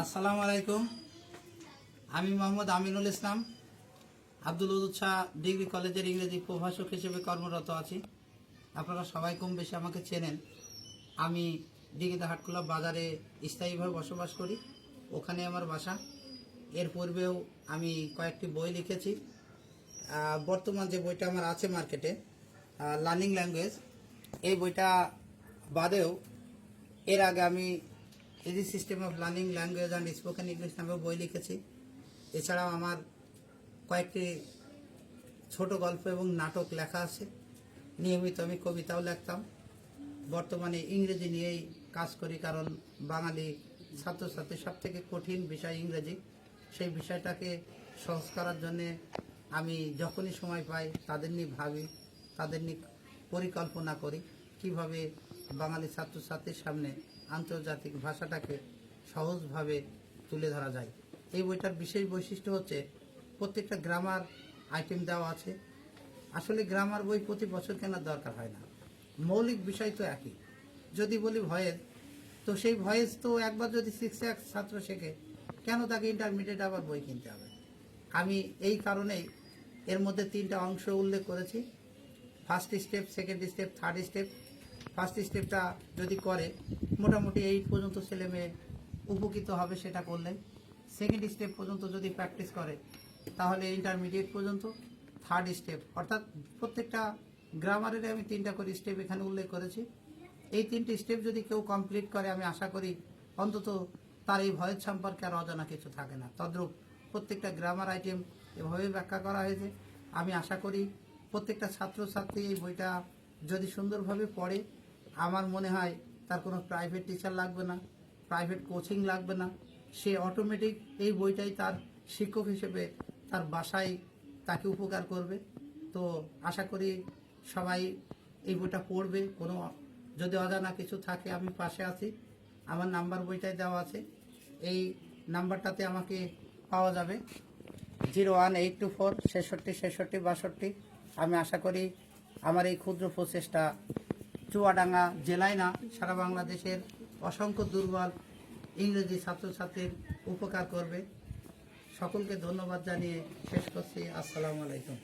আসসালামু আলাইকুম। আমি মোহাম্মদ আমিনুল ইসলাম আব্দুল উদুদ শাহ ডিগ্রি কলেজের ইংরেজি প্রভাষক হিসেবে কর্মরত আছি। আপনারা সবাই কম বেশি আমাকে চেনেন। আমি ডিগ্রি হাটকুলা বাজারে স্থায়ীভাবে বসবাস করি, ওখানে আমার বাসা। এর পূর্বেও আমি কয়েকটি বই লিখেছি। বর্তমান যে বইটা আমার আছে মার্কেটে, লার্নিং ল্যাঙ্গুয়েজ, এই বইটা বাদেও এর আগে আমি easy system of learning language and spoken English নামেও বই লিখেছি। এছাড়াও আমার কয়েকটি ছোট গল্প এবং নাটক লেখা আছে। নিয়মিত আমি কবিতাও লিখতাম। বর্তমানে ইংরেজি নিয়েই কাজ করি, কারণ বাঙালি ছাত্রছাত্রীর সব থেকে কঠিন বিষয় ইংরেজি। সেই বিষয়টাকে সহজ করার জন্যে আমি যখনই সময় পাই তাদের নিয়ে ভাবি, তাদের নিয়ে পরিকল্পনা করি কিভাবে বাঙালি ছাত্রছাত্রীর সামনে আন্তর্জাতিক ভাষাটাকে সহজভাবে তুলে ধরা যায়। এই বইটার বিশেষ বৈশিষ্ট্য হচ্ছে প্রত্যেকটা গ্রামার আইটেম দেওয়া আছে। আসলে গ্রামার বই প্রতি বছর কেনার দরকার হয় না, মৌলিক বিষয় তো একই। যদি বলি ভয়েস, তো সেই ভয়েস তো একবার যদি 6 এক ছাত্র শেখে, কেন তাকে ইন্টারমিডিয়েট আবার বই কিনতে হবে? আমি এই কারণেই এর মধ্যে 3টা অংশ উল্লেখ করেছি: first step, second step, third step. First স্টেপটা যদি করে মোটামুটি 8 পর্যন্ত ছেলে মেয়ে উপকৃত হবে সেটা করলে। সেকেন্ড স্টেপ পর্যন্ত যদি প্র্যাকটিস করে তাহলে ইন্টারমিডিয়েট পর্যন্ত। থার্ড স্টেপ অর্থাৎ প্রত্যেকটা গ্রামারের আমি 3টা করে স্টেপ এখানে উল্লেখ করেছি। এই 3টি স্টেপ যদি কেউ কমপ্লিট করে, আমি আশা করি অন্তত তার এই ভয়েস সম্পর্কে আর অজানা কিছু থাকে না। তদ্রূপ প্রত্যেকটা গ্রামার আইটেম এভাবে ব্যাখ্যা করা হয়েছে। আমি আশা করি প্রত্যেকটা ছাত্রছাত্রী এই বইটা যদি সুন্দরভাবে পড়ে, আমার মনে হয় তার কোনো প্রাইভেট টিচার লাগবে না, প্রাইভেট কোচিং লাগবে না। সে অটোমেটিক এই বইটাই তার শিক্ষক হিসেবে তার বাসায় তাকে উপকার করবে। তো আশা করি সবাই এই বইটা পড়বে। কোনো যদি অজানা কিছু থাকে আমি পাশে আছি। আমার নাম্বার বইটাই দেওয়া আছে, এই নাম্বারটাতে আমাকে পাওয়া যাবে 01824 66 66 62। আমি আশা করি আমার এই ক্ষুদ্র প্রচেষ্টা চুয়াডাঙ্গা জেলায় না, সারা বাংলাদেশের অসংখ্য দুর্বল ইংরেজি ছাত্রছাত্রীর উপকার করবে। সকলকে ধন্যবাদ জানিয়ে শেষ করছি। আসসালামু আলাইকুম।